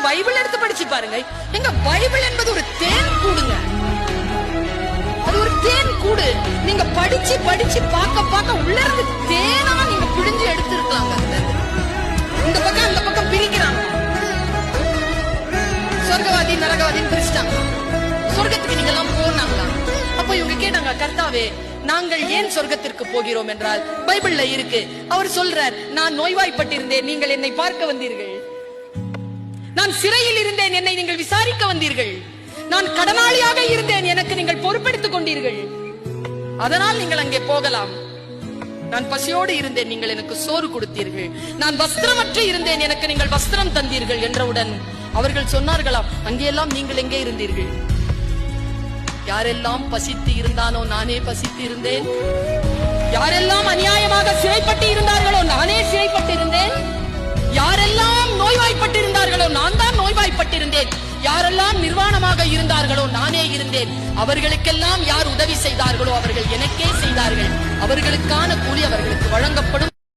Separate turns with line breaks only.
Bible எடுத்து படிச்சு பாருங்க. எங்க பைபிள் என்பது ஒரு தேன் கூடுங்க. அது ஒரு தேன் கூடு. நீங்க படிச்சு படிச்சு பார்க்க உள்ள இருந்து தேனா நீங்க பிழிஞ்சு எடுத்திருக்காங்க. இந்த பக்கம் அந்த பக்கம் பிரிக்கிறாங்க. சொர்க்கவாதி நரகவாதின்னு பிரிச்சுட்டாங்க. சொர்க்கத்துக்கு நீங்க எல்லாம் போனாங்களா? அப்ப இவங்க கேட்டாங்க, கர்த்தாவே நாங்கள் ஏன் சொர்க்கத்திற்கு போகிறோம் என்றால் பைபிள்ல இருக்கு. அவர் சொல்றார், நான் நோய்வாய்ப்பட்டிருந்தேன், நீங்கள் என்னை பார்க்க வந்தீர்கள். நான் சிறையில் இருந்தேன், என்னை நீங்கள் விசாரிக்க வந்தீர்கள். நான் கடனாளியாக இருந்தேன், எனக்கு நீங்கள் பொறுப்பெடுத்துக் கொண்டீர்கள். அதனால் நீங்கள் அங்கே போகலாம். நான் பசியோடு இருந்தேன், நீங்கள் எனக்கு சோறு கொடுத்தீர்கள். நான் வஸ்திரமற்று இருந்தேன், எனக்கு நீங்கள் வஸ்திரம் தந்தீர்கள் என்றவுடன் அவர்கள் சொன்னார்களாம், அங்கெல்லாம் நீங்கள் எங்கே இருந்தீர்கள்? யாரெல்லாம் பசித்து இருந்தானோ நானே பசித்து இருந்தேன். யாரெல்லாம் அநியாயமாக சிறைப்பட்டு இருந்தார்களோ நானே சிறைப்பட்டு இருந்தேன். யாரெல்லாம் நோய்வாய்ப்பட்டு இருந்தார்களோ நான் தான் நோய்வாய்ப்பட்டிருந்தேன். யாரெல்லாம் நிர்வாணமாக இருந்தார்களோ நானே இருந்தேன். அவர்களுக்கெல்லாம் யார் உதவி செய்தார்களோ அவர்கள் எனக்கே செய்தார்கள். அவர்களுக்கான கூலி அவர்களுக்கு வழங்கப்படும்.